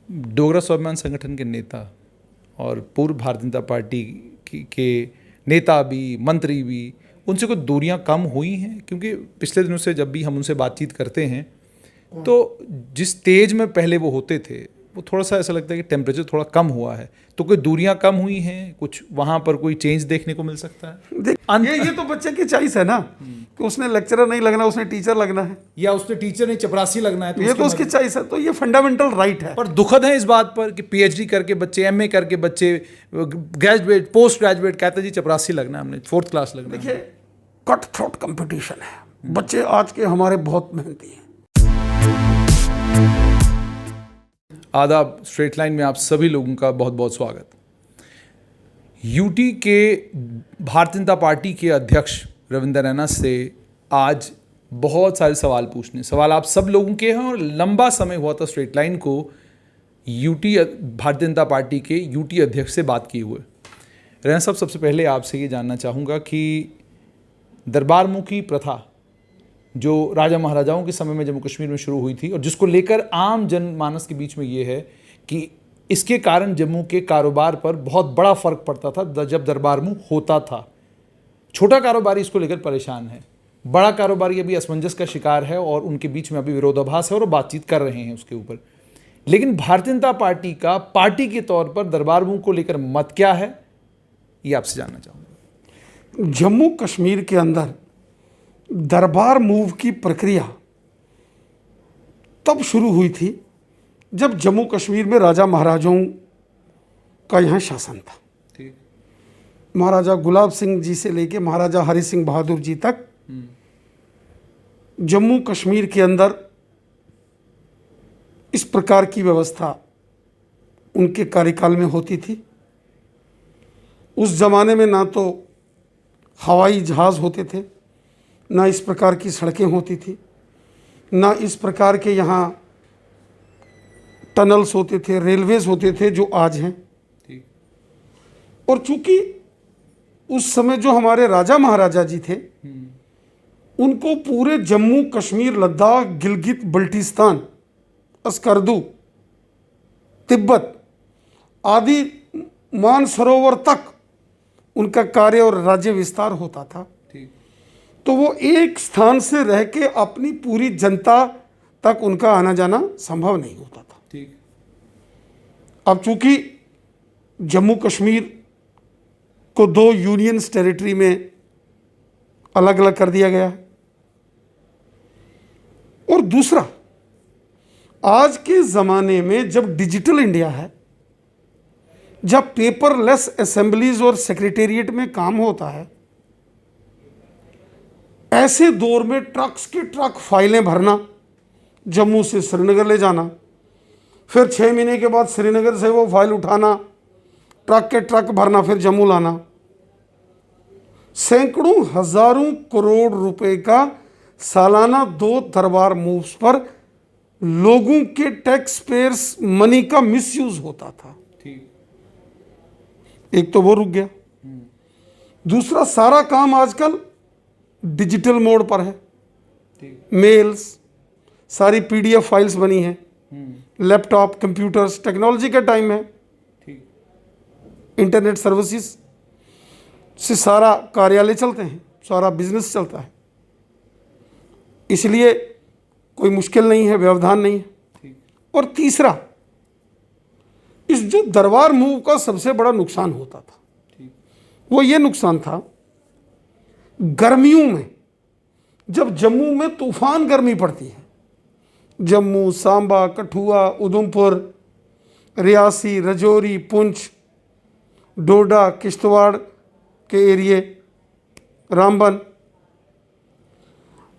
डोगरा स्वाभिमान संगठन के नेता और पूर्व भारतीय जनता पार्टी के नेता भी, मंत्री भी, उनसे कुछ दूरियां कम हुई हैं? क्योंकि पिछले दिनों से जब भी हम उनसे बातचीत करते हैं तो जिस तेज में पहले वो होते थे वो थोड़ा सा ऐसा लगता है कि टेम्परेचर थोड़ा कम हुआ है। तो कोई दूरियां कम हुई हैं, कुछ वहाँ पर कोई चेंज देखने को मिल सकता है? देख, ये तो बच्चे की चॉइस है ना कि उसने लेक्चरर नहीं लगना, उसने टीचर लगना है, या उसने टीचर नहीं चपरासी लगना है, तो ये तो उसकी चॉइस है। तो ये फंडामेंटल राइट है। पर दुखद है इस बात पर कि पीएचडी करके बच्चे, एमए करके बच्चे, ग्रेजुएट, पोस्ट ग्रेजुएट कहते हैं जी चपरासी लगना है, हमने 4th क्लास लगना है। देखिए, कट थ्रोट कंपटीशन है। बच्चे आज के हमारे बहुत मेहनती हैं। आदाब, स्ट्रेट लाइन में आप सभी लोगों का बहुत बहुत स्वागत। यूटी के भारतीय जनता पार्टी के अध्यक्ष रविंद्र रैना से आज बहुत सारे सवाल आप सब लोगों के हैं, और लंबा समय हुआ था स्ट्रेट लाइन को भारतीय जनता पार्टी के यूटी अध्यक्ष से बात किए हुए। रैना साहब, सबसे पहले आपसे ये जानना चाहूँगा कि दरबार मुखी प्रथा जो राजा महाराजाओं के समय में जम्मू कश्मीर में शुरू हुई थी और जिसको लेकर आम जनमानस के बीच में ये है कि इसके कारण जम्मू के कारोबार पर बहुत बड़ा फर्क पड़ता था जब दरबार मुख होता था। छोटा कारोबारी इसको लेकर परेशान है, बड़ा कारोबारी अभी असमंजस का शिकार है और उनके बीच में अभी विरोधाभास है और बातचीत कर रहे हैं उसके ऊपर। लेकिन भारतीय जनता पार्टी का पार्टी के तौर पर दरबार मुख को लेकर मत क्या है, ये आपसे जानना चाहूँगा। जम्मू कश्मीर के अंदर दरबार मूव की प्रक्रिया तब शुरू हुई थी जब जम्मू कश्मीर में राजा महाराजाओं का यहाँ शासन था। ठीक। महाराजा गुलाब सिंह जी से लेके महाराजा हरि सिंह बहादुर जी तक जम्मू कश्मीर के अंदर इस प्रकार की व्यवस्था उनके कार्यकाल में होती थी। उस जमाने में ना तो हवाई जहाज़ होते थे, ना इस प्रकार की सड़कें होती थी, ना इस प्रकार के यहाँ टनल्स होते थे, रेलवेज होते थे जो आज हैं। और चूंकि उस समय जो हमारे राजा महाराजा जी थे उनको पूरे जम्मू कश्मीर, लद्दाख, गिलगित बल्टिस्तान, अस्करदू, तिब्बत आदि मानसरोवर तक उनका कार्य और राज्य विस्तार होता था, तो वो एक स्थान से रह के अपनी पूरी जनता तक उनका आना जाना संभव नहीं होता था। ठीक। अब चूंकि जम्मू कश्मीर को 2 यूनियंस टेरिटरी में अलग अलग कर दिया गया है, और दूसरा आज के ज़माने में जब डिजिटल इंडिया है, जब पेपरलेस असेंबलीज और सेक्रेटेरिएट में काम होता है, ऐसे दौर में ट्रक्स के ट्रक फाइलें भरना, जम्मू से श्रीनगर ले जाना, फिर 6 महीने के बाद श्रीनगर से वो फाइल उठाना, ट्रक के ट्रक भरना, फिर जम्मू लाना, सैकड़ों हजारों करोड़ रुपए का सालाना 2 दरबार मूव्स पर लोगों के टैक्स पेयर्स मनी का मिसयूज होता था। एक तो वो रुक गया, दूसरा सारा काम आजकल डिजिटल मोड पर है। मेल्स, सारी पीडीएफ फाइल्स बनी हैं, लैपटॉप, कंप्यूटर्स, टेक्नोलॉजी का टाइम है, इंटरनेट सर्विसेज से सारा कार्यालय चलते हैं, सारा बिजनेस चलता है, इसलिए कोई मुश्किल नहीं है, व्यवधान नहीं है। और तीसरा, इस जो दरबार मूव का सबसे बड़ा नुकसान होता था वो ये नुकसान था, गर्मियों में जब जम्मू में तूफान गर्मी पड़ती है, जम्मू, सांबा, कठुआ, उधमपुर, रियासी, रजौरी, पुंछ, डोडा, किश्तवाड़ के एरिए, रामबन,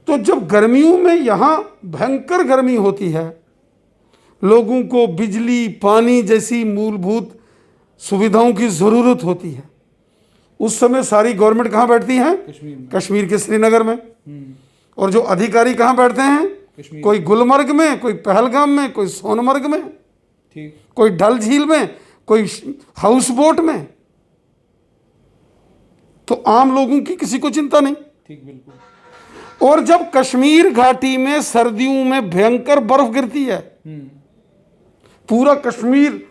तो जब गर्मियों में यहाँ भयंकर गर्मी होती है, लोगों को बिजली, पानी जैसी मूलभूत सुविधाओं की ज़रूरत होती है, उस समय सारी गवर्नमेंट कहाँ बैठती है? कश्मीर के श्रीनगर में। और जो अधिकारी कहाँ बैठते हैं? कोई गुलमर्ग में, कोई पहलगाम में, कोई सोनमर्ग में, कोई डल झील में, कोई हाउस बोट में। तो आम लोगों की किसी को चिंता नहीं। बिल्कुल। और जब कश्मीर घाटी में सर्दियों में भयंकर बर्फ गिरती है, पूरा कश्मीर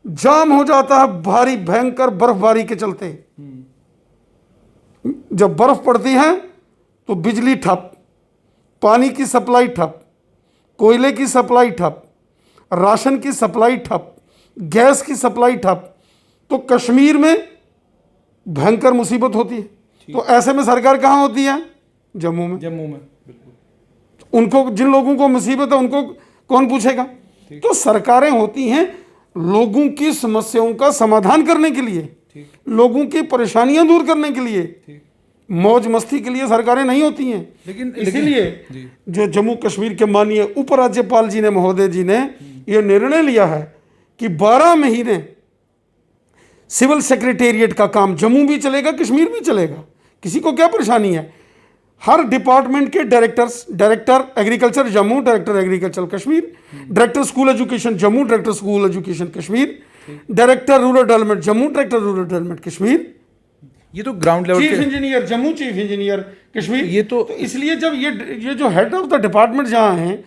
जाम हो जाता है भारी भयंकर बर्फबारी के चलते। जब बर्फ पड़ती है तो बिजली ठप, पानी की सप्लाई ठप, कोयले की सप्लाई ठप, राशन की सप्लाई ठप, गैस की सप्लाई ठप, तो कश्मीर में भयंकर मुसीबत होती है। तो ऐसे में सरकार कहाँ होती है? जम्मू में। बिल्कुल। उनको, जिन लोगों को मुसीबत है उनको कौन पूछेगा? तो सरकारें होती हैं लोगों की समस्याओं का समाधान करने के लिए, लोगों की परेशानियां दूर करने के लिए, मौज मस्ती के लिए सरकारें नहीं होती हैं। लेकिन इसीलिए जो जम्मू कश्मीर के माननीय उपराज्यपाल जी ने, महोदय जी ने यह निर्णय लिया है कि 12 महीने सिविल सेक्रेटेरिएट का काम जम्मू भी चलेगा, कश्मीर भी चलेगा। किसी को क्या परेशानी है? हर डिपार्टमेंट के directors, director agriculture Jammu, director agriculture Kashmir, director school education Jammu, director school education Kashmir, director rural development Jammu, director rural development Kashmir, ये तो ground level chief engineer Jammu, chief engineer Kashmir. ये तो इसलिए जब ये जो हेड ऑफ द डिपार्टमेंट जहाँ हैं,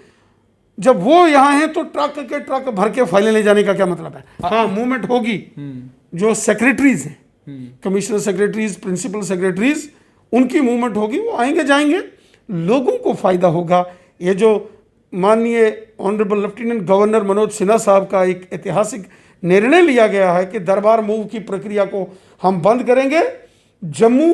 जब वो यहाँ हैं तो ट्रक के ट्रक भर के फाइलें ले जाने का क्या मतलब है? हाँ, मूवमेंट होगी। जो सेक्रेटरीज हैं, कमिश्नर सेक्रेटरीज, प्रिंसिपल सेक्रेटरीज, उनकी मूवमेंट होगी, वो आएंगे जाएंगे, लोगों को फायदा होगा। ये जो माननीय honourable lieutenant governor Manoj Sinha साहब का एक ऐतिहासिक निर्णय लिया गया है कि दरबार मूव की प्रक्रिया को हम बंद करेंगे, जम्मू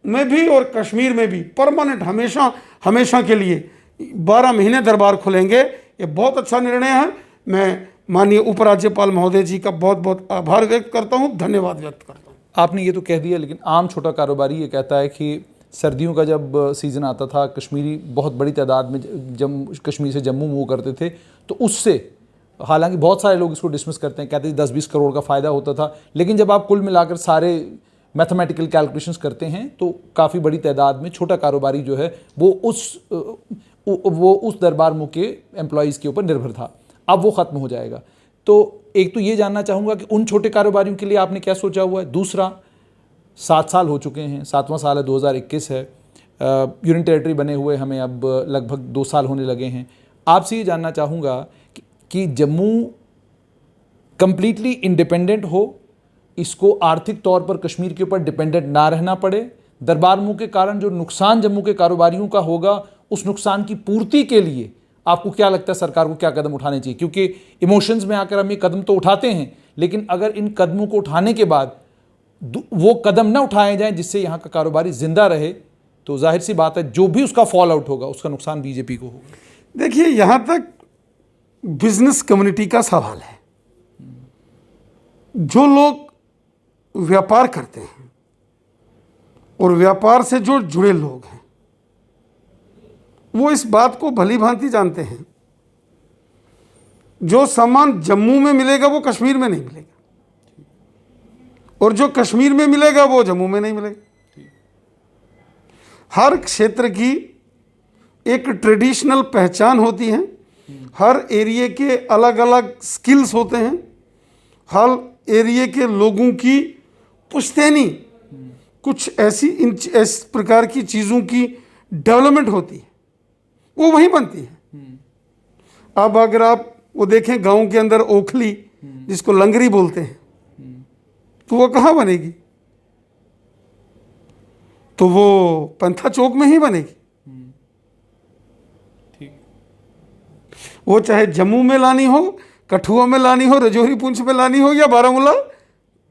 में भी और कश्मीर में भी परमानेंट, हमेशा हमेशा के लिए 12 महीने दरबार खुलेंगे। ये बहुत अच्छा निर्णय है। मैं माननीय उपराज्यपाल महोदय जी का बहुत बहुत आभार व्यक्त करता हूँ, धन्यवाद व्यक्त करता हूँ। आपने ये तो कह दिया, लेकिन आम छोटा कारोबारी ये कहता है कि सर्दियों का जब सीज़न आता था, कश्मीरी बहुत बड़ी तादाद में कश्मीर से जम्मू मूव करते थे, तो उससे, हालांकि बहुत सारे लोग इसको डिसमिस करते हैं, कहते हैं 10-20 करोड़ का फ़ायदा होता था, लेकिन जब आप कुल मिलाकर सारे मैथमेटिकल कैलकुलेशंस करते हैं तो काफ़ी बड़ी तादाद में छोटा कारोबारी जो है वो उस दरबार मूव के एम्प्लॉयज़ के ऊपर निर्भर था। अब वो ख़त्म हो जाएगा। तो एक तो ये जानना चाहूँगा कि उन छोटे कारोबारियों के लिए आपने क्या सोचा हुआ है? दूसरा, 7 साल हो चुके हैं, 7वां साल है, 2021 है, यूनियन टेरिटरी बने हुए हमें अब लगभग 2 साल होने लगे हैं। आपसे ये जानना चाहूँगा कि जम्मू कंप्लीटली इंडिपेंडेंट हो, इसको आर्थिक तौर पर कश्मीर के ऊपर डिपेंडेंट ना रहना पड़े, दरबार मूव के कारण जो नुकसान जम्मू के कारोबारियों का होगा, उस नुकसान की पूर्ति के लिए आपको क्या लगता है सरकार को क्या कदम उठाने चाहिए? क्योंकि इमोशंस में आकर हम ये कदम तो उठाते हैं, लेकिन अगर इन कदमों को उठाने के बाद वो कदम ना उठाए जाएं जिससे यहाँ का कारोबारी जिंदा रहे, तो जाहिर सी बात है जो भी उसका फॉल आउट होगा उसका नुकसान बीजेपी को होगा। देखिए, यहाँ तक बिजनेस कम्युनिटी का सवाल है। जो लोग व्यापार करते हैं और व्यापार से जो जुड़े लोग हैं, वो इस बात को भली भांति जानते हैं, जो सामान जम्मू में मिलेगा वो कश्मीर में नहीं मिलेगा, और जो कश्मीर में मिलेगा वो जम्मू में नहीं मिलेगा। हर क्षेत्र की एक ट्रेडिशनल पहचान होती है, हर एरिया के अलग अलग स्किल्स होते हैं, हर एरिया के लोगों की पुश्तैनी कुछ ऐसी इस प्रकार की चीज़ों की डेवलपमेंट होती है, वो वहीं बनती है। अब अगर आप वो देखें गांव के अंदर ओखली, जिसको लंगरी बोलते हैं, तो वो कहाँ बनेगी? तो वो पंथा चौक में ही बनेगी। वो चाहे जम्मू में लानी हो, कठुआ में लानी हो, रजौरी पुंछ में लानी हो, या बारामूला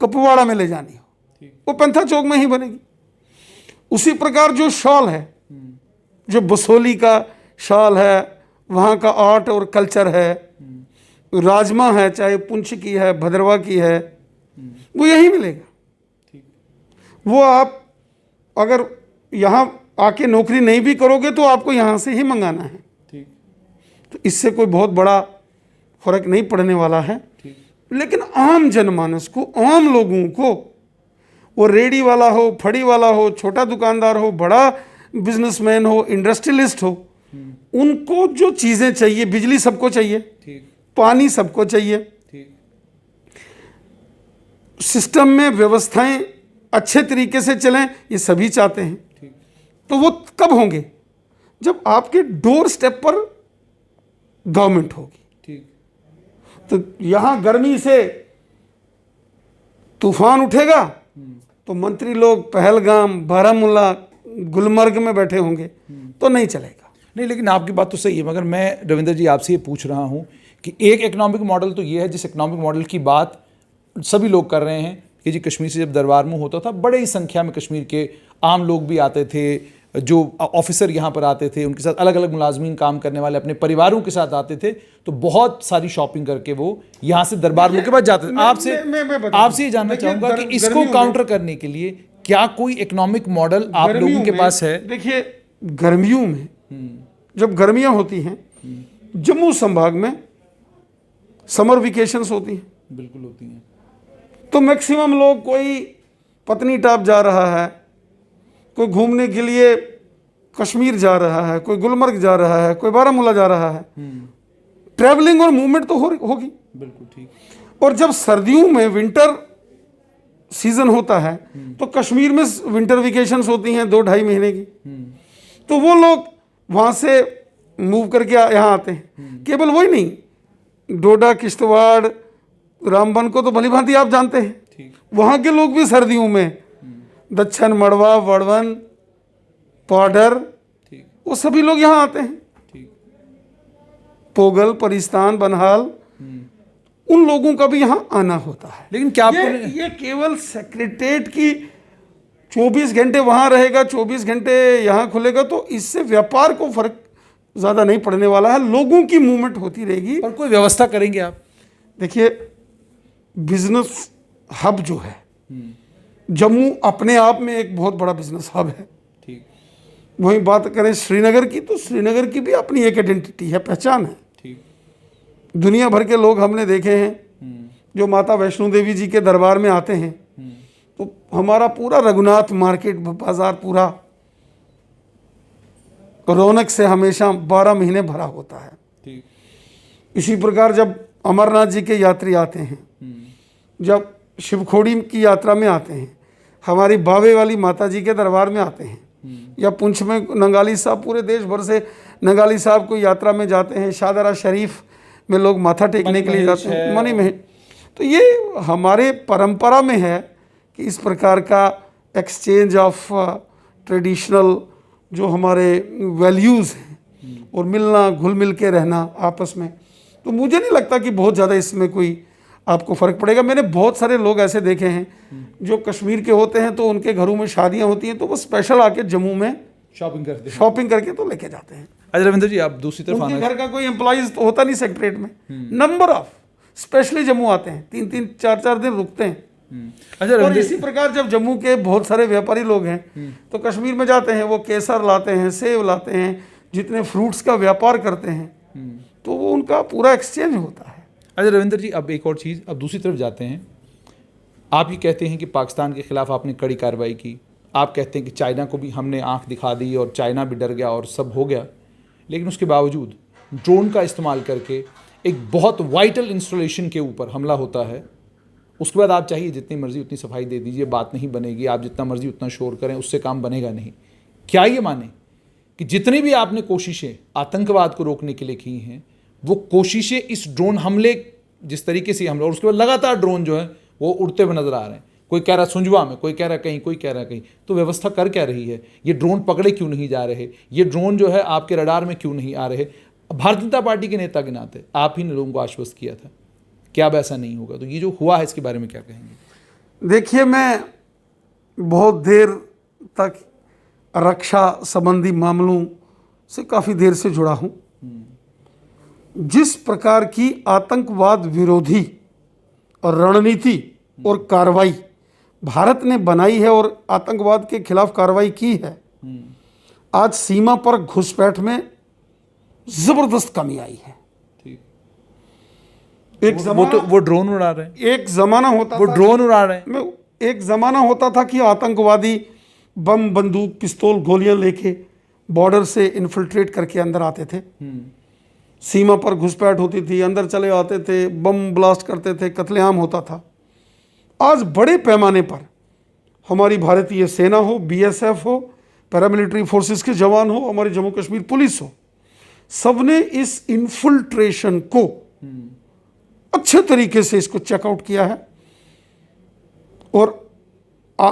कपवाड़ा में ले जानी हो, वो पंथा चौक में ही बनेगी। उसी प्रकार जो शॉल है, जो बसोली का शॉल है, वहाँ का आर्ट और कल्चर है, राजमा है, चाहे पुंछ की है, भद्रवा की है, वो यही मिलेगा। वो आप अगर यहाँ आके नौकरी नहीं भी करोगे तो आपको यहाँ से ही मंगाना है। तो इससे कोई बहुत बड़ा फर्क नहीं पड़ने वाला है। लेकिन आम जनमानस को, आम लोगों को, वो रेडी वाला हो, फड़ी वाला हो, छोटा दुकानदार हो, बड़ा बिजनेसमैन हो, इंडस्ट्रियलिस्ट हो, उनको जो चीज़ें चाहिए, बिजली सबको चाहिए, पानी सबको चाहिए, सिस्टम में व्यवस्थाएं अच्छे तरीके से चलें, ये सभी चाहते हैं। तो वो कब होंगे? जब आपके डोर स्टेप पर गवर्नमेंट होगी। तो यहाँ गर्मी से तूफान उठेगा तो मंत्री लोग पहलगाम, बारामूला, गुलमर्ग में बैठे होंगे, तो नहीं चलेगा। नहीं, लेकिन आपकी बात तो सही है, मगर मैं रविंद्र जी आपसे ये पूछ रहा हूँ कि एक इकोनॉमिक मॉडल तो ये है जिस इकोनॉमिक मॉडल की बात सभी लोग कर रहे हैं कि जी कश्मीर से जब दरबार मूव होता था बड़े ही संख्या में कश्मीर के आम लोग भी आते थे, जो ऑफिसर यहाँ पर आते थे, उनके साथ अलग अलग मुलाजमीन काम करने वाले अपने परिवारों के साथ आते थे, तो बहुत सारी शॉपिंग करके वो यहाँ से दरबार मूव के बाद जाते थे। आपसे ये जानना चाहूँगा कि इसको काउंटर करने के लिए क्या कोई इकोनॉमिक मॉडल आप लोगों के पास है? देखिए, गर्मियों में जब गर्मियां होती हैं, जम्मू संभाग में समर वेकेशंस होती हैं, बिल्कुल होती हैं, तो मैक्सिमम लोग, कोई पत्नीटाप जा रहा है, कोई घूमने के लिए कश्मीर जा रहा है, कोई गुलमर्ग जा रहा है, कोई बारामूला जा रहा है, ट्रैवलिंग और मूवमेंट तो होगी। बिल्कुल ठीक। और जब सर्दियों में विंटर सीजन होता है तो कश्मीर में विंटर वेकेशंस होती हैं 2-2.5 महीने की, तो वो लोग वहाँ से मूव करके यहाँ आते हैं। केवल वही नहीं, डोडा, किश्तवाड़, रामबन को तो भलीभांति आप जानते हैं, वहाँ के लोग भी सर्दियों में दक्षिण मड़वा, वड़वन, पाडर, वो सभी लोग यहाँ आते हैं। पोगल, परिस्तान, बनहाल, उन लोगों का भी यहाँ आना होता है। लेकिन क्या ये केवल सेक्रेटेरिएट की 24 घंटे वहाँ रहेगा, 24 घंटे यहाँ खुलेगा, तो इससे व्यापार को फर्क ज़्यादा नहीं पड़ने वाला है, लोगों की मूवमेंट होती रहेगी। और कोई व्यवस्था करेंगे आप? देखिए, बिजनेस हब जो है, जम्मू अपने आप में एक बहुत बड़ा बिजनेस हब है। ठीक। वहीं बात करें श्रीनगर की, तो श्रीनगर की भी अपनी एक आइडेंटिटी है, पहचान है। ठीक। दुनिया भर के लोग हमने देखे हैं जो माता वैष्णो देवी जी के दरबार में आते हैं, तो हमारा पूरा रघुनाथ मार्केट बाजार पूरा रौनक से हमेशा 12 महीने भरा होता है। ठीक। इसी प्रकार जब अमरनाथ जी के यात्री आते हैं, जब शिवखोड़ी की यात्रा में आते हैं, हमारी बावे वाली माता जी के दरबार में आते हैं, या पुंछ में नंगाली साहब, पूरे देश भर से नंगाली साहब को यात्रा में जाते हैं, शाहदरा शरीफ में लोग माथा टेकने के लिए जाते हैं, मनी में। तो ये हमारे परंपरा में है कि इस प्रकार का एक्सचेंज ऑफ ट्रेडिशनल जो हमारे वैल्यूज़ हैं और मिलना, घुल मिल के रहना आपस में, तो मुझे नहीं लगता कि बहुत ज़्यादा इसमें कोई आपको फ़र्क पड़ेगा। मैंने बहुत सारे लोग ऐसे देखे हैं जो कश्मीर के होते हैं, तो उनके घरों में शादियां होती हैं, तो वो स्पेशल आके जम्मू में शॉपिंग करके तो लेके जाते हैं। अच्छा रविंद्र जी, आप दूसरी तरफ उनके घर का कोई एम्प्लॉइज तो होता नहीं सेक्रेटरीट में, नंबर ऑफ स्पेशली जम्मू आते हैं, 3-3, 4-4 दिन रुकते हैं। अच्छा, और इसी प्रकार जब जम्मू के बहुत सारे व्यापारी लोग हैं तो कश्मीर में जाते हैं, वो केसर लाते हैं, सेब लाते हैं, जितने फ्रूट्स का व्यापार करते हैं, तो वो उनका पूरा एक्सचेंज होता है। अच्छा रविंद्र जी, अब एक और चीज़, अब दूसरी तरफ जाते हैं। आप ये कहते हैं कि पाकिस्तान के खिलाफ आपने कड़ी कार्रवाई की, आप कहते हैं कि चाइना को भी हमने आंख दिखा दी और चाइना भी डर गया और सब हो गया, लेकिन उसके बावजूद ड्रोन का इस्तेमाल करके एक बहुत वाइटल इंस्टॉलेशन के ऊपर हमला होता है। उसके बाद आप चाहिए जितनी मर्जी उतनी सफाई दे दीजिए, बात नहीं बनेगी, आप जितना मर्जी उतना शोर करें, उससे काम बनेगा नहीं। क्या ये माने कि जितनी भी आपने कोशिशें आतंकवाद को रोकने के लिए की हैं, वो कोशिशें इस ड्रोन हमले, जिस तरीके से हमला, और उसके बाद लगातार ड्रोन जो है वो उड़ते हुए नजर आ रहे हैं, कोई कह रहा सुंजवा में, कोई कह रहा कहीं, कोई कह रहा कहीं, तो व्यवस्था कर क्या रही है? ये ड्रोन पकड़े क्यों नहीं जा रहे? ये ड्रोन जो है आपके रडार में क्यों नहीं आ रहे? भारतीय जनता पार्टी के नेता के नाते आप ही ने लोगों को आश्वस्त किया था कि अब ऐसा नहीं होगा, तो ये जो हुआ है इसके बारे में क्या कहेंगे? देखिए, मैं बहुत देर तक रक्षा संबंधी मामलों से काफ़ी देर से जुड़ा हूँ। जिस प्रकार की आतंकवाद विरोधी और रणनीति और कार्रवाई भारत ने बनाई है और आतंकवाद के खिलाफ कार्रवाई की है, आज सीमा पर घुसपैठ में जबरदस्त कमी आई है। वो ड्रोन उड़ा रहे हैं, एक जमाना होता वो ड्रोन उड़ा रहे हैं। एक जमाना होता था कि आतंकवादी बम, बंदूक, पिस्तौल, गोलियां लेके बॉर्डर से इन्फिल्ट्रेट करके अंदर आते थे, सीमा पर घुसपैठ होती थी, अंदर चले आते थे, बम ब्लास्ट करते थे, कत्लेआम होता था। आज बड़े पैमाने पर हमारी भारतीय सेना हो, बीएसएफ हो, पैरामिलिट्री फोर्सेस के जवान हो, हमारी जम्मू कश्मीर पुलिस हो, सबने इस इन्फिल्ट्रेशन को अच्छे तरीके से इसको चेकआउट किया है और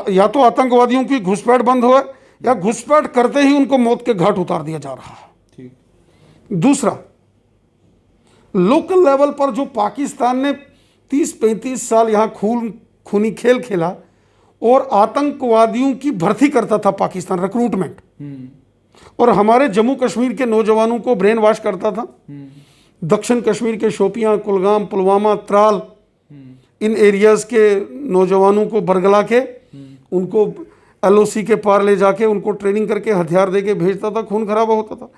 या तो आतंकवादियों की घुसपैठ बंद हो या घुसपैठ करते ही उनको मौत के घाट उतार दिया जा रहा है। ठीक। दूसरा, लोकल लेवल पर जो पाकिस्तान ने 30-35 साल यहां खूनी खेल खेला और आतंकवादियों की भर्ती करता था पाकिस्तान, रिक्रूटमेंट, और हमारे जम्मू कश्मीर के नौजवानों को ब्रेन वॉश करता था। दक्षिण कश्मीर के शोपियां, कुलगाम, पुलवामा, त्राल, इन एरियाज के नौजवानों को बरगला के उनको LOC के पार ले जाके उनको ट्रेनिंग करके हथियार देके भेजता था, खून खराबा होता था।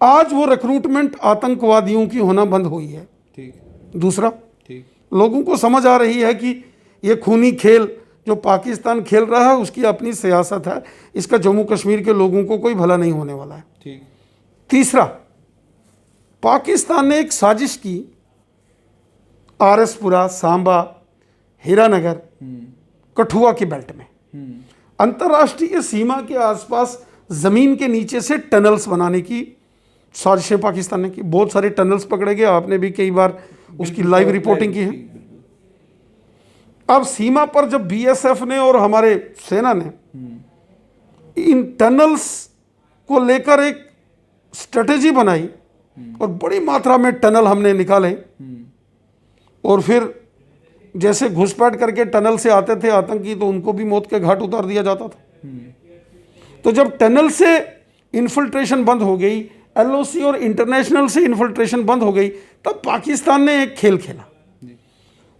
आज वो रिक्रूटमेंट आतंकवादियों की होना बंद हुई है। ठीक। दूसरा, ठीक। लोगों को समझ आ रही है कि ये खूनी खेल जो पाकिस्तान खेल रहा है उसकी अपनी सियासत है, इसका जम्मू कश्मीर के लोगों को कोई भला नहीं होने वाला है। ठीक। तीसरा, पाकिस्तान ने एक साजिश की RS-पुरा, सांबा, हीरानगर, कठुआ की बेल्ट में अंतर्राष्ट्रीय सीमा के आसपास जमीन के नीचे से टनल्स बनाने की साजिशें पाकिस्तान ने की। बहुत सारे टनल्स पकड़े गए, आपने भी कई बार उसकी लाइव रिपोर्टिंग की है। अब सीमा पर जब BSF ने और हमारे सेना ने इन टनल्स को लेकर एक स्ट्रेटेजी बनाई और बड़ी मात्रा में टनल हमने निकाले और फिर जैसे घुसपैठ करके टनल से आते थे आतंकी तो उनको भी मौत के घाट उतार दिया जाता था। तो जब टनल से इन्फिल्ट्रेशन बंद हो गई, LOC और इंटरनेशनल से इन्फिल्ट्रेशन बंद हो गई, तब पाकिस्तान ने एक खेल खेला।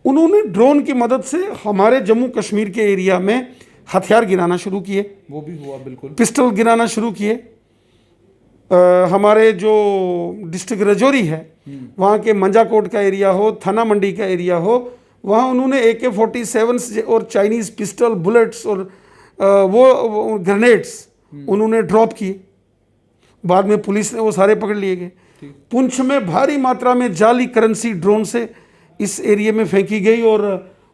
उन्होंने ड्रोन की मदद से हमारे जम्मू कश्मीर के एरिया में हथियार गिराना शुरू किए, वो भी हुआ बिल्कुल, पिस्टल गिराना शुरू किए। हमारे जो डिस्ट्रिक्ट रजौरी है वहाँ के मंजाकोट का एरिया हो, थाना मंडी का एरिया हो, वहाँ उन्होंने AK-47 और चाइनीज़ पिस्टल, बुलेट्स और वो ग्रेनेड्स उन्होंने ड्रॉप किए। बाद में पुलिस ने वो सारे पकड़ लिए गए। पुंछ में भारी मात्रा में जाली करेंसी ड्रोन से इस एरिया में फेंकी गई और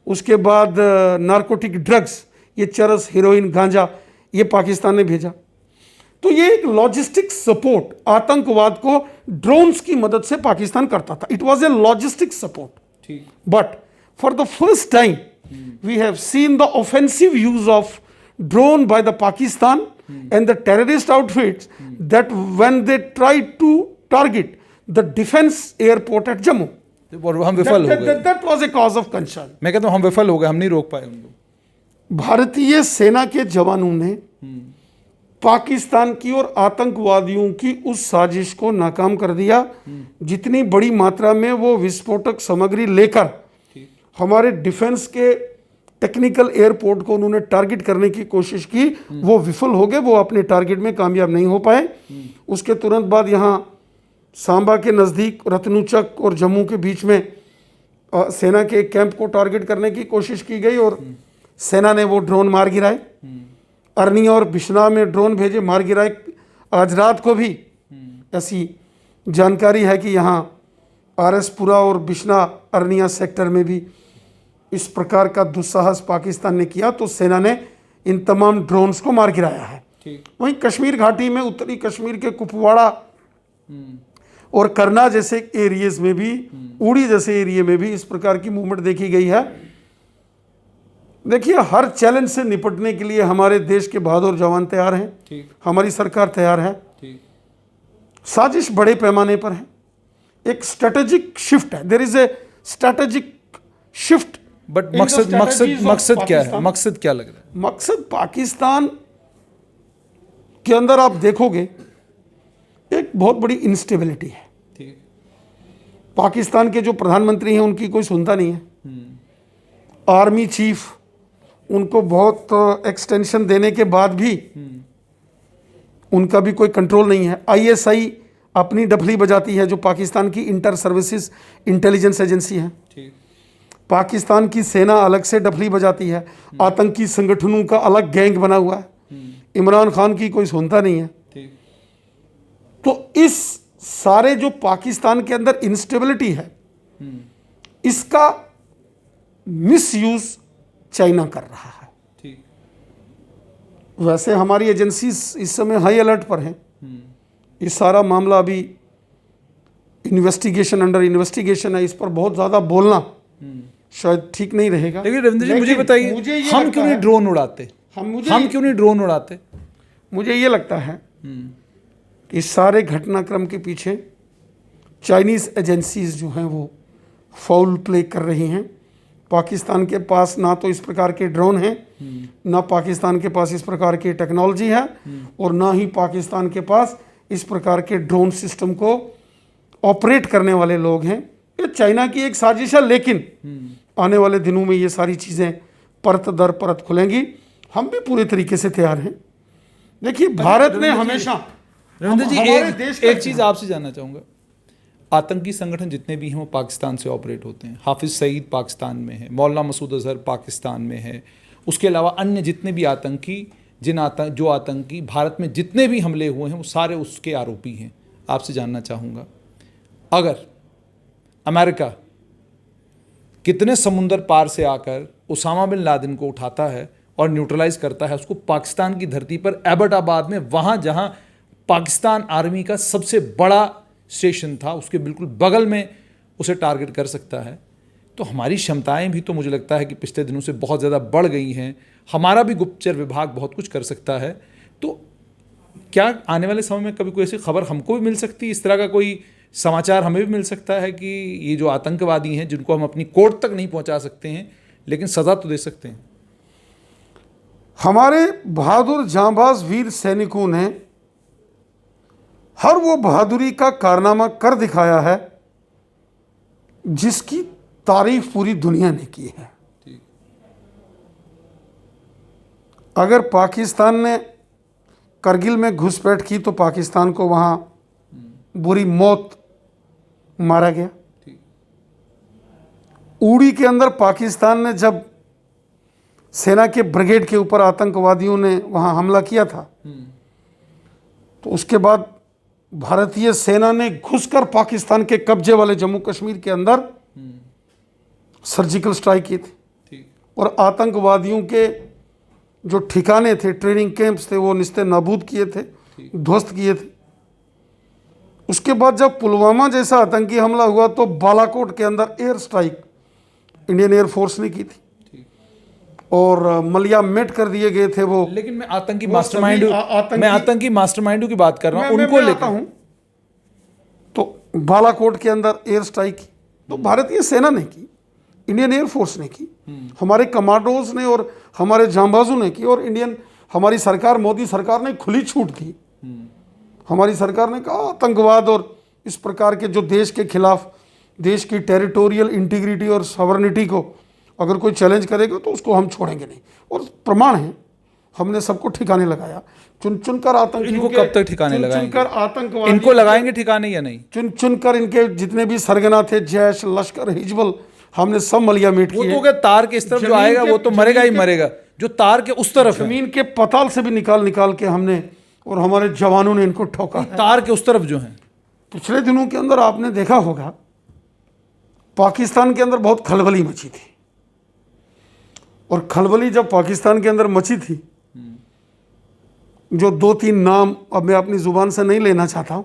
उसके बाद नारकोटिक ड्रग्स, ये चरस, हीरोइन, गांजा, ये पाकिस्तान ने भेजा। तो ये एक लॉजिस्टिक सपोर्ट आतंकवाद को ड्रोन्स की मदद से पाकिस्तान करता था। It was a logistic support. But for the first time we have seen the offensive use of drone by the Pakistan and the terrorist outfits that when they tried to target the defense airport at Jammu, और हम विफल हो गए। that was a cause of concern। मैं कहता हूँ हम विफल हो गए, हम नहीं रोक पाए उनको। भारतीय सेना के जवानों ने पाकिस्तान की और आतंकवादियों की उस साजिश को नाकाम कर दिया। जितनी बड़ी मात्रा में वो विस्फोटक सामग्री लेकर हमारे डिफेंस के टेक्निकल एयरपोर्ट को उन्होंने टारगेट करने की कोशिश की, वो विफल हो गए, वो अपने टारगेट में कामयाब नहीं हो पाए। उसके तुरंत बाद यहाँ सांबा के नज़दीक रतनुचक और जम्मू के बीच में सेना के एक कैंप को टारगेट करने की कोशिश की गई और सेना ने वो ड्रोन मार गिराए। अरनी और बिश्ना में ड्रोन भेजे, मार गिराए। आज रात को भी ऐसी जानकारी है कि यहाँ RS-पुरा और बिश्ना अरनिया सेक्टर में भी इस प्रकार का दुस्साहस पाकिस्तान ने किया, तो सेना ने इन तमाम ड्रोन्स को मार गिराया है। वहीं कश्मीर घाटी में, उत्तरी कश्मीर के कुपवाड़ा और करना जैसे एरियाज में भी, उड़ी जैसे एरिया में भी इस प्रकार की मूवमेंट देखी गई है। देखिए, हर चैलेंज से निपटने के लिए हमारे देश के बहादुर जवान तैयार हैं, हमारी सरकार तैयार है। साजिश बड़े पैमाने पर है, एक स्ट्रेटेजिक शिफ्ट है, there is a strategic shift. But मकसद क्या है? मकसद क्या लग रहा है? मकसद पाकिस्तान के अंदर आप देखोगे एक बहुत बड़ी इंस्टेबिलिटी है। पाकिस्तान के जो प्रधानमंत्री हैं उनकी कोई सुनता नहीं है। आर्मी चीफ, उनको बहुत एक्सटेंशन देने के बाद भी उनका भी कोई कंट्रोल नहीं है। ISI अपनी डफली बजाती है, जो पाकिस्तान की इंटर सर्विसेज इंटेलिजेंस एजेंसी है। पाकिस्तान की सेना अलग से डफली बजाती है। आतंकी संगठनों का अलग गैंग बना हुआ है। इमरान खान की कोई सुनता नहीं है। तो इस सारे जो पाकिस्तान के अंदर इंस्टेबिलिटी है, इसका मिसयूज चाइना कर रहा है। वैसे हमारी एजेंसी इस समय हाई अलर्ट पर हैं। ये सारा मामला अभी इन्वेस्टिगेशन, अंडर इन्वेस्टिगेशन है। इस पर बहुत ज़्यादा बोलना शायद ठीक नहीं रहेगा। लेकिन रविंद्र जी मुझे बताइए, हम क्यों नहीं ड्रोन उड़ाते? हम क्यों नहीं ड्रोन उड़ाते? मुझे ये लगता है कि सारे घटनाक्रम के पीछे चाइनीज एजेंसीज जो हैं वो फाउल प्ले कर रही हैं। पाकिस्तान के पास ना तो इस प्रकार के ड्रोन हैं, ना पाकिस्तान के पास इस प्रकार की टेक्नोलॉजी है, और ना ही पाकिस्तान के पास इस प्रकार के ड्रोन सिस्टम को ऑपरेट करने वाले लोग हैं। ये चाइना की एक साजिश है, लेकिन आने वाले दिनों में ये सारी चीज़ें परत दर परत खुलेंगी। हम भी पूरे तरीके से तैयार हैं। देखिए, भारत ने हमेशा, रविंद्र जी हमारे देश एक चीज़ आपसे जानना चाहूँगा, आतंकी संगठन जितने भी हैं वो पाकिस्तान से ऑपरेट होते हैं। हाफिज सईद पाकिस्तान में है, मौलाना मसूद अजहर पाकिस्तान में है, उसके अलावा अन्य जितने भी आतंकी जो आतंकी भारत में जितने भी हमले हुए हैं वो सारे उसके आरोपी हैं। आपसे जानना चाहूँगा, अगर अमेरिका कितने समुंदर पार से आकर उसामा बिन लादेन को उठाता है और न्यूट्रलाइज करता है उसको पाकिस्तान की धरती पर एबटाबाद में, वहाँ जहाँ पाकिस्तान आर्मी का सबसे बड़ा स्टेशन था उसके बिल्कुल बगल में उसे टारगेट कर सकता है, तो हमारी क्षमताएं भी तो मुझे लगता है कि पिछले दिनों से बहुत ज़्यादा बढ़ गई हैं। हमारा भी गुप्तचर विभाग बहुत कुछ कर सकता है। तो क्या आने वाले समय में कभी कोई ऐसी खबर हमको भी मिल सकती है, इस तरह का कोई समाचार हमें भी मिल सकता है कि ये जो आतंकवादी हैं जिनको हम अपनी कोर्ट तक नहीं पहुंचा सकते हैं लेकिन सज़ा तो दे सकते हैं? हमारे बहादुर जांबाज वीर सैनिकों ने हर वो बहादुरी का कारनामा कर दिखाया है जिसकी तारीफ पूरी दुनिया ने की है। अगर पाकिस्तान ने करगिल में घुसपैठ की तो पाकिस्तान को वहां बुरी मौत मारा गया। उड़ी के अंदर पाकिस्तान ने जब सेना के ब्रिगेड के ऊपर आतंकवादियों ने वहां हमला किया था, तो उसके बाद भारतीय सेना ने घुसकर पाकिस्तान के कब्जे वाले जम्मू कश्मीर के अंदर सर्जिकल स्ट्राइक किए थे और आतंकवादियों के जो ठिकाने थे, ट्रेनिंग कैंप्स थे, वो निस्ते नाबूद किए थे, ध्वस्त किए थे। उसके बाद जब पुलवामा जैसा आतंकी हमला हुआ तो बालाकोट के अंदर air strike Indian air force ने की थी और मलिया मेट कर दिए गए थे वो। लेकिन मैं आतंकी मास्टरमाइंडों की बात कर रहा हूं, उनको लेकर हूं। तो बालाकोट के अंदर एयर स्ट्राइक की तो भारतीय सेना ने की, इंडियन एयर फोर्स ने की, हमारे कमांडोज ने और हमारे जांबाजों ने की, और हमारी सरकार, मोदी सरकार ने खुली छूट दी। हमारी सरकार ने कहा आतंकवाद और इस प्रकार के जो देश के खिलाफ, देश की टेरिटोरियल इंटीग्रिटी और सॉवरेनिटी को अगर कोई चैलेंज करेगा तो उसको हम छोड़ेंगे नहीं। और प्रमाण है, हमने सबको ठिकाने लगाया, चुन चुनकर आतंकियों इनको कब तक ठिकाने लगाएंगे? आतंकवादी इनको लगाएंगे ठिकाने या नहीं? चुन चुनकर इनके जितने भी सरगना थे, जैश, लश्कर, हिजबुल, हमने सब मलिया मेट किए। वो तो क्या तार के इस तरफ जो आएगा वो तो मरेगा ही मरेगा, जो तार के उस तरफ जमीन के पताल से भी निकाल के हमने और हमारे जवानों ने इनको ठोका। तार के उस तरफ जो है। पिछले दिनों के अंदर आपने देखा होगा पाकिस्तान के अंदर बहुत खलबली मची थी, और खलबली जब पाकिस्तान के अंदर मची थी, जो 2-3 नाम अब मैं अपनी जुबान से नहीं लेना चाहता हूं,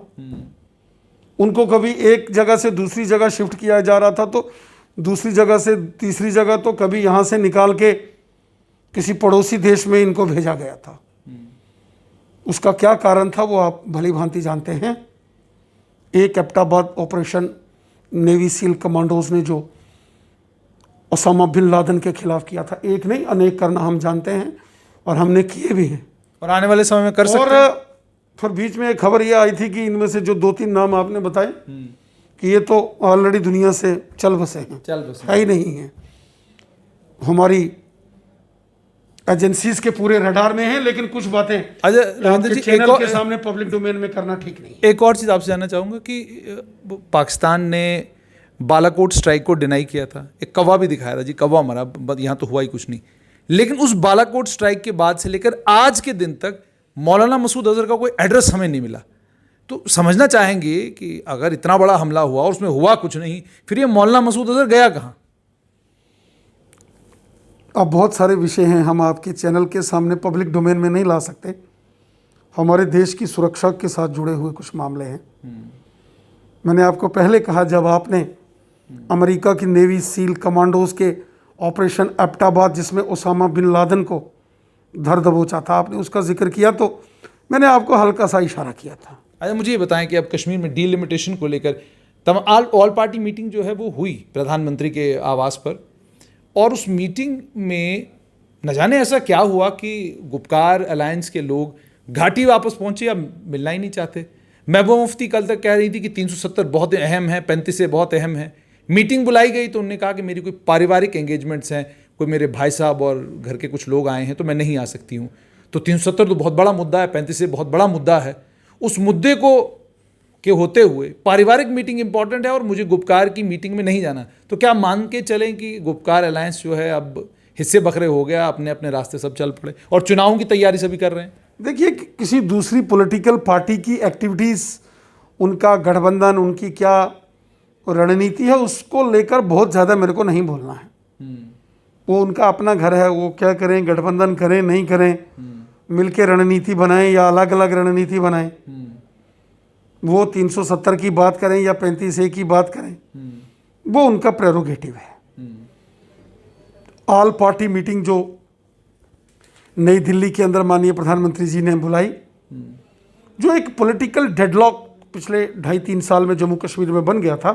उनको कभी एक जगह से दूसरी जगह शिफ्ट किया जा रहा था, तो दूसरी जगह से तीसरी जगह, तो कभी यहां से निकाल के किसी पड़ोसी देश में इनको भेजा गया था। उसका क्या कारण था वो आप भली भांति जानते हैं। एक Abbottabad operation navy seal commandos ने जो ओसामा बिन लादेन के खिलाफ किया था, एक नहीं अनेक करना हम जानते हैं और हमने किए भी हैं और आने वाले समय में कर सकते हैं। और फिर बीच में एक खबर ये आई थी कि इनमें से जो 2-3 नाम आपने बताए कि ये तो ऑलरेडी दुनिया से चल बसे हैं, है ही नहीं है, हमारी एजेंसीज के पूरे रडार में हैं, लेकिन कुछ बातें रविंद्र जी चैनल के सामने पब्लिक डोमेन में करना ठीक नहीं है। एक और चीज़ आपसे जानना चाहूँगा कि पाकिस्तान ने बालाकोट स्ट्राइक को डिनाई किया था, एक कौवा भी दिखाया था जी, कौवा मरा, यहाँ तो हुआ ही कुछ नहीं, लेकिन उस बालाकोट स्ट्राइक के बाद से लेकर आज के दिन तक मौलाना मसूद अजहर का कोई एड्रेस हमें नहीं मिला। तो समझना चाहेंगे कि अगर इतना बड़ा हमला हुआ और उसमें हुआ कुछ नहीं, फिर ये मौलाना मसूद अजहर गया कहाँ? अब बहुत सारे विषय हैं, हम आपके चैनल के सामने पब्लिक डोमेन में नहीं ला सकते। हमारे देश की सुरक्षा के साथ जुड़े हुए कुछ मामले हैं। मैंने आपको पहले कहा, जब आपने अमेरिका की नेवी सील कमांडोज के ऑपरेशन एबटाबाद, जिसमें ओसामा बिन लादेन को धर दबोचा था, आपने उसका जिक्र किया तो मैंने आपको हल्का सा इशारा किया था। अच्छा, मुझे ये बताएं कि अब कश्मीर में डीलिमिटेशन को लेकर ऑल पार्टी मीटिंग जो है वो हुई प्रधानमंत्री के आवास पर, और उस मीटिंग में न जाने ऐसा क्या हुआ कि गुपकार अलायंस के लोग घाटी वापस पहुंचे या मिलना ही नहीं चाहते। महबूबा मुफ्ती कल तक कह रही थी कि 370 बहुत अहम है, 35 से बहुत अहम है। मीटिंग बुलाई गई तो उन्होंने कहा कि मेरी कोई पारिवारिक एंगेजमेंट्स हैं, कोई मेरे भाई साहब और घर के कुछ लोग आए हैं तो मैं नहीं आ सकती हूँ। तो 370 तो बहुत बड़ा मुद्दा है, 35 से बहुत बड़ा मुद्दा है। उस मुद्दे को के होते हुए पारिवारिक मीटिंग इंपॉर्टेंट है और मुझे गुपकार की मीटिंग में नहीं जाना, तो क्या मान के चलें कि गुपकार अलायंस जो है अब हिस्से बखरे हो गया, अपने अपने रास्ते सब चल पड़े और चुनाव की तैयारी सभी कर रहे हैं? देखिए, किसी दूसरी पॉलिटिकल पार्टी की एक्टिविटीज़, उनका गठबंधन, उनकी क्या रणनीति है, उसको लेकर बहुत ज़्यादा मेरे को नहीं बोलना है। वो उनका अपना घर है, वो क्या करें, गठबंधन करें नहीं करें, मिलके रणनीति बनाएं या अलग अलग रणनीति बनाएं, वो 370 की बात करें या 35A की बात करें, वो उनका प्रेरोगेटिव है। ऑल पार्टी मीटिंग जो नई दिल्ली के अंदर माननीय प्रधानमंत्री जी ने बुलाई, जो एक पॉलिटिकल डेडलॉक पिछले 2.5-3 साल में जम्मू कश्मीर में बन गया था,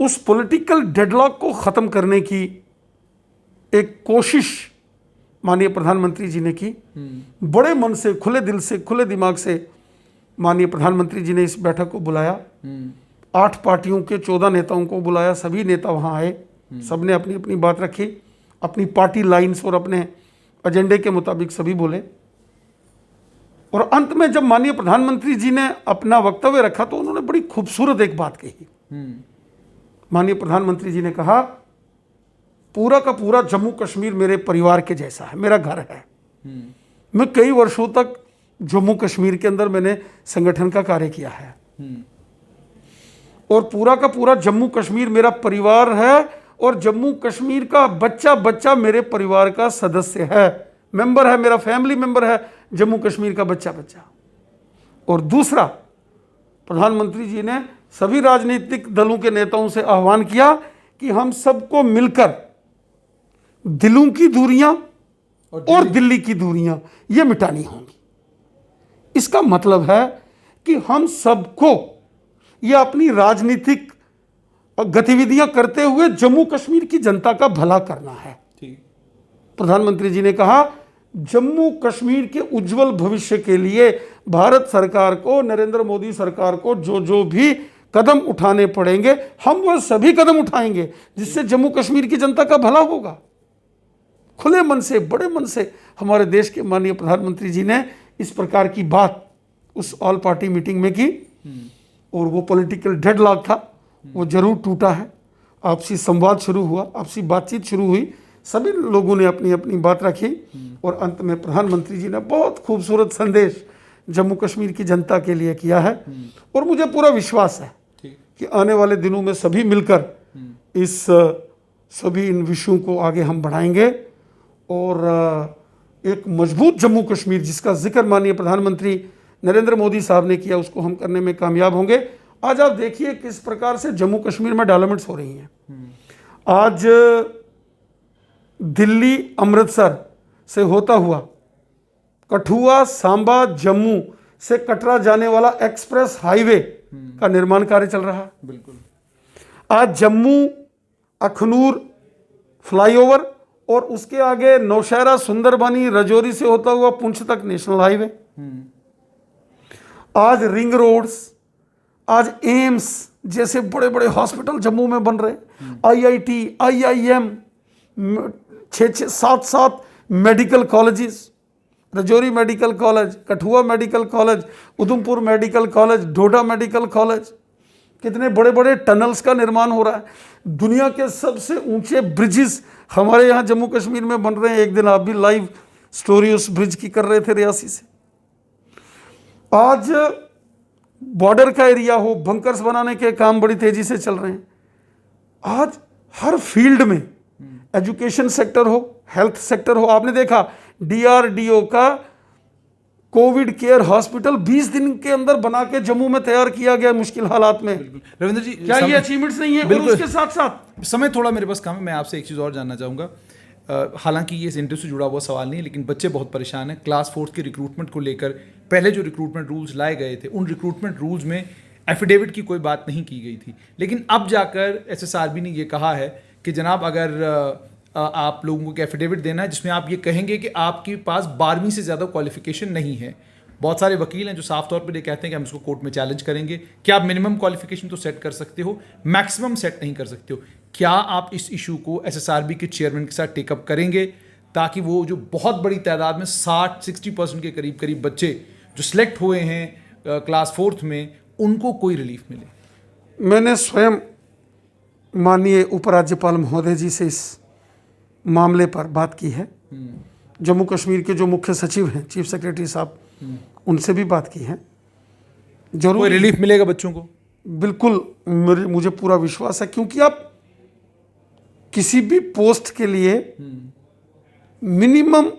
उस पॉलिटिकल डेडलॉक को ख़त्म करने की एक कोशिश माननीय प्रधानमंत्री जी ने की। बड़े मन से, खुले दिल से, खुले दिमाग से माननीय प्रधानमंत्री जी ने इस बैठक को बुलाया। 8 पार्टियों के 14 नेताओं को बुलाया, सभी नेता वहाँ आए, सबने अपनी अपनी बात रखी, अपनी पार्टी लाइन्स और अपने एजेंडे के मुताबिक सभी बोले। और अंत में जब माननीय प्रधानमंत्री जी ने अपना वक्तव्य रखा तो उन्होंने बड़ी खूबसूरत एक बात कही। माननीय प्रधानमंत्री जी ने कहा, पूरा का पूरा जम्मू कश्मीर मेरे परिवार के जैसा है, मेरा घर है। मैं कई वर्षों तक जम्मू कश्मीर के अंदर मैंने संगठन का कार्य किया है और पूरा का पूरा जम्मू कश्मीर मेरा परिवार है और जम्मू कश्मीर का बच्चा बच्चा मेरे परिवार का सदस्य है, मेंबर है, मेरा फैमिली मेंबर है जम्मू कश्मीर का बच्चा बच्चा। और दूसरा, प्रधानमंत्री जी ने सभी राजनीतिक दलों के नेताओं से आह्वान किया कि हम सबको मिलकर दिलों की दूरियां और दिल्ली की दूरियां ये मिटानी होंगी। इसका मतलब है कि हम सबको ये अपनी राजनीतिक गतिविधियां करते हुए जम्मू कश्मीर की जनता का भला करना है। प्रधानमंत्री जी ने कहा, जम्मू कश्मीर के उज्जवल भविष्य के लिए भारत सरकार को, नरेंद्र मोदी सरकार को जो जो भी कदम उठाने पड़ेंगे, हम वह सभी कदम उठाएंगे जिससे जम्मू कश्मीर की जनता का भला होगा। खुले मन से, बड़े मन से हमारे देश के माननीय प्रधानमंत्री जी ने इस प्रकार की बात उस ऑल पार्टी मीटिंग में की और वो पॉलिटिकल डेडलॉक था वो जरूर टूटा है। आपसी संवाद शुरू हुआ, आपसी बातचीत शुरू हुई, सभी लोगों ने अपनी अपनी बात रखी और अंत में प्रधानमंत्री जी ने बहुत खूबसूरत संदेश जम्मू कश्मीर की जनता के लिए किया है। और मुझे पूरा विश्वास है कि आने वाले दिनों में सभी मिलकर इस सभी इन विषयों को आगे हम बढ़ाएंगे और एक मजबूत जम्मू कश्मीर जिसका जिक्र माननीय प्रधानमंत्री नरेंद्र मोदी साहब ने किया, उसको हम करने में कामयाब होंगे। आज आप देखिए किस प्रकार से जम्मू कश्मीर में डेवलपमेंट्स हो रही हैं। आज दिल्ली अमृतसर से होता हुआ कठुआ, सांबा, जम्मू से कटरा जाने वाला एक्सप्रेस हाईवे का निर्माण कार्य चल रहा है। बिल्कुल। आज जम्मू अखनूर फ्लाईओवर और उसके आगे नौशहरा, सुंदरबनी, रजौरी से होता हुआ पुंछ तक नेशनल हाईवे। आज रिंग रोड्स, आज एम्स जैसे बड़े बड़े हॉस्पिटल जम्मू में बन रहे हैं। IIT, IIM, 6-7 medical colleges, Rajouri medical college, Kathua medical college, Udhampur medical college, Doda medical college, कितने बड़े बड़े टनल्स का निर्माण हो रहा है। दुनिया के सबसे ऊंचे ब्रिजेस हमारे यहाँ जम्मू कश्मीर में बन रहे हैं। एक दिन आप भी लाइव स्टोरी उस ब्रिज की कर रहे थे रियासी से। आज बॉर्डर का एरिया हो, बंकर्स बनाने के काम बड़ी तेजी से चल रहे हैं। आज हर फील्ड में, एजुकेशन सेक्टर हो, हेल्थ सेक्टर हो, आपने देखा DRDO का कोविड केयर हॉस्पिटल 20 दिन के अंदर बना के जम्मू में तैयार किया गया मुश्किल हालात में। रविंद्र जी, क्या ये अचीवमेंट्स नहीं है? और उसके साथ साथ समय थोड़ा मेरे पास कम है, मैं आपसे एक चीज़ और जानना चाहूँगा। हालांकि ये इस इंटरव्यू से जुड़ा हुआ सवाल नहीं है, लेकिन बच्चे बहुत परेशान हैं क्लास 4 के रिक्रूटमेंट को लेकर। पहले जो रिक्रूटमेंट रूल्स लाए गए थे, उन रिक्रूटमेंट रूल्स में एफिडेविट की कोई बात नहीं की गई थी, लेकिन अब जाकर SSRB ने ये कहा है कि जनाब अगर आप लोगों को एफिडेविट देना है जिसमें आप ये कहेंगे कि आपके पास 12वीं से ज़्यादा क्वालिफिकेशन नहीं है। बहुत सारे वकील हैं जो साफ तौर पे ये कहते हैं कि हम इसको कोर्ट में चैलेंज करेंगे कि आप मिनिमम क्वालिफिकेशन तो सेट कर सकते हो, मैक्सिमम सेट नहीं कर सकते हो। क्या आप इस इशू को SSRB के चेयरमैन के साथ टेकअप करेंगे ताकि वो जो बहुत बड़ी तादाद में 60-60% के करीब करीब बच्चे जो सिलेक्ट हुए हैं क्लास 4 में, उनको कोई रिलीफ मिले? मैंने स्वयं माननीय उपराज्यपाल महोदय जी से इस मामले पर बात की है। जम्मू कश्मीर के जो मुख्य सचिव हैं, चीफ सेक्रेटरी साहब, उनसे भी बात की है। जरूर कोई रिलीफ मिलेगा बच्चों को? बिल्कुल, मुझे पूरा विश्वास है, क्योंकि आप किसी भी पोस्ट के लिए मिनिमम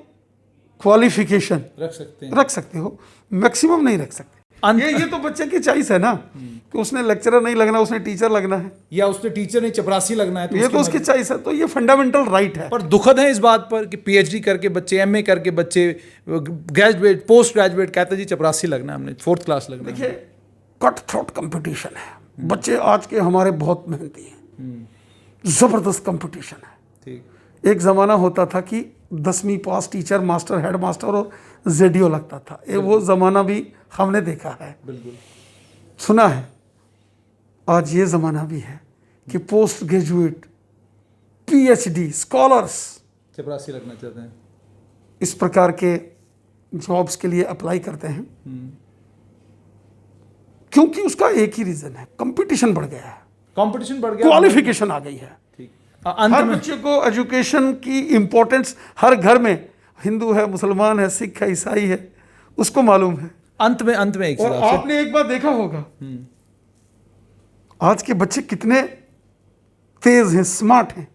क्वालिफिकेशन रख सकते हो, मैक्सिमम नहीं रख सकते। ये तो बच्चे की चॉइस है ना कि उसने लेक्चरर नहीं लगना, उसने टीचर लगना है, या उसने टीचर नहीं चपरासी लगना है, तो ये तो उसकी चॉइस है। तो ये फंडामेंटल राइट है। पर दुखद है इस बात पर कि PhD करके बच्चे, MA करके बच्चे, ग्रेजुएट, पोस्ट ग्रेजुएट कहते हैं जी चपरासी लगना है, हमने 4th क्लास लगना है। देखिए, कट थ्रोट कंपटीशन है। बच्चे आज के हमारे बहुत मेहनती हैं, जबरदस्त कंपटीशन है। ठीक। एक जमाना होता था कि 10वीं पास टीचर, मास्टर, हेड मास्टर और ZDO लगता था। वो जमाना भी हमने देखा है, बिल्कुल सुना है। आज ये जमाना भी है कि पोस्ट ग्रेजुएट, PhD, स्कॉलर्स चपरासी लगना चाहते हैं, इस प्रकार के जॉब्स के लिए अप्लाई करते हैं, क्योंकि उसका एक ही रीजन है, कंपटीशन बढ़ गया है, कंपटीशन बढ़ गया, क्वालिफिकेशन आ गई है। ठीक। हर बच्चे को एजुकेशन की इंपॉर्टेंस हर घर में, हिंदू है, मुसलमान है, सिख है, ईसाई है, उसको मालूम है। अंत में एक और आपने एक बात देखा होगा, आज के बच्चे कितने तेज हैं, स्मार्ट हैं,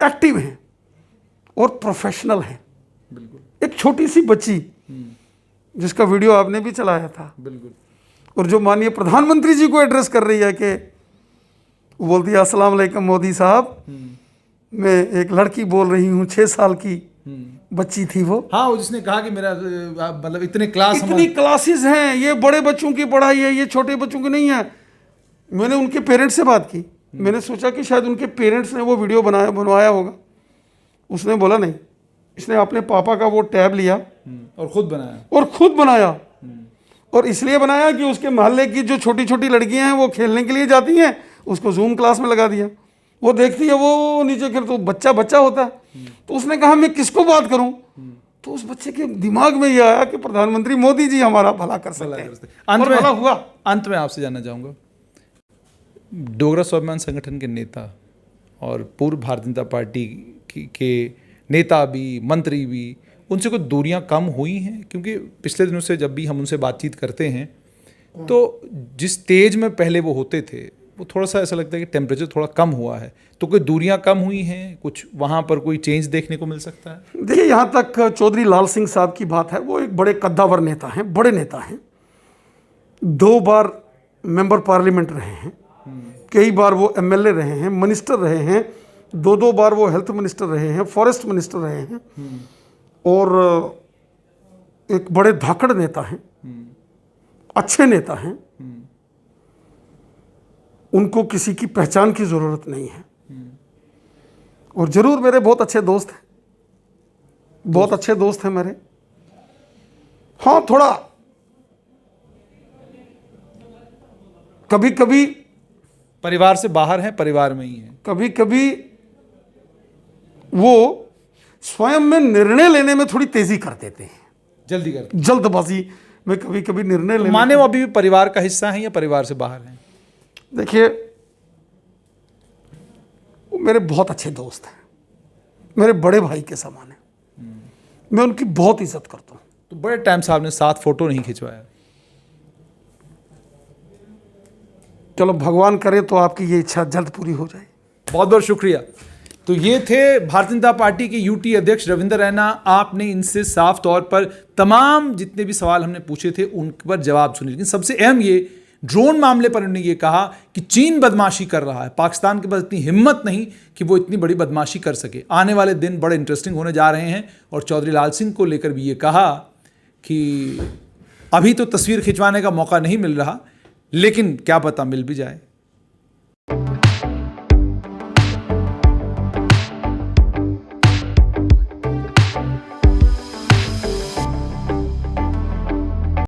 एक्टिव हैं और प्रोफेशनल हैं। बिल्कुल। एक छोटी सी बच्ची जिसका वीडियो आपने भी चलाया था, बिल्कुल, और जो माननीय प्रधानमंत्री जी को एड्रेस कर रही है कि बोलती है, अस्सलाम वालेकुम मोदी साहब, मैं एक लड़की बोल रही हूँ, 6 साल की बच्ची थी वो। हाँ, जिसने कहा कि मेरा मतलब इतनी क्लासेस हैं, ये बड़े बच्चों की पढ़ाई है, ये छोटे बच्चों की नहीं है। मैंने उनके पेरेंट्स से बात की, मैंने सोचा कि शायद उनके पेरेंट्स ने वो वीडियो बनवाया होगा। उसने बोला नहीं, इसने अपने पापा का वो टैब लिया और खुद बनाया और इसलिए बनाया कि उसके मोहल्ले की जो छोटी छोटी लड़कियां हैं वो खेलने के लिए जाती हैं, उसको जूम क्लास में लगा दिया। वो देखती है, वो नीचे कर, तो बच्चा होता है। तो उसने कहा मैं किसको बात करूं? तो उस बच्चे के दिमाग में ये आया कि प्रधानमंत्री मोदी जी हमारा भला कर सकते हैं। और भला हुआ। अंत में आपसे जानना चाहूँगा, डोगरा स्वाभिमान संगठन के नेता और पूर्व भारतीय जनता पार्टी के नेता भी, मंत्री भी, उनसे कुछ दूरियां कम हुई हैं? क्योंकि पिछले दिनों से जब भी हम उनसे बातचीत करते हैं तो जिस तेज में पहले वो होते थे, वो थोड़ा सा ऐसा लगता है कि टेम्परेचर थोड़ा कम हुआ है। तो कोई दूरियां कम हुई हैं, कुछ वहाँ पर कोई चेंज देखने को मिल सकता है? देखिए, यहाँ तक चौधरी लाल सिंह साहब की बात है, वो एक बड़े कद्दावर नेता हैं, बड़े नेता हैं, 2 बार मेंबर पार्लियामेंट रहे हैं, कई बार वो MLA रहे हैं, मिनिस्टर रहे हैं, 2 बार वो हेल्थ मिनिस्टर रहे हैं, फॉरेस्ट मिनिस्टर रहे हैं, और एक बड़े धाकड़ नेता हैं, अच्छे नेता हैं। उनको किसी की पहचान की जरूरत नहीं है। और जरूर मेरे बहुत अच्छे दोस्त हैं, बहुत अच्छे दोस्त हैं मेरे। हाँ, थोड़ा कभी कभी परिवार से बाहर है, परिवार में ही है, कभी कभी वो स्वयं में निर्णय लेने में थोड़ी तेजी कर देते हैं, जल्दबाजी में कभी कभी निर्णय लेने। माने वो अभी भी परिवार का हिस्सा है या परिवार से बाहर हैं? देखिए, वो मेरे बहुत अच्छे दोस्त हैं, मेरे बड़े भाई के समान हैं, मैं उनकी बहुत इज्जत करता हूँ। तो बड़े टाइम से आपने साथ फोटो नहीं खिंचवाया? चलो, भगवान करे तो आपकी ये इच्छा जल्द पूरी हो जाए। बहुत बहुत शुक्रिया। तो ये थे भारतीय जनता पार्टी के यूटी अध्यक्ष रविंद्र रैना। आपने इनसे साफ तौर पर तमाम जितने भी सवाल हमने पूछे थे उन पर जवाब सुने, लेकिन सबसे अहम ये ड्रोन मामले पर उन्होंने ये कहा कि चीन बदमाशी कर रहा है, पाकिस्तान के पास इतनी हिम्मत नहीं कि वो इतनी बड़ी बदमाशी कर सके। आने वाले दिन बड़े इंटरेस्टिंग होने जा रहे हैं। और चौधरी लाल सिंह को लेकर भी ये कहा कि अभी तो तस्वीर खिंचवाने का मौका नहीं मिल रहा, लेकिन क्या पता मिल भी जाए।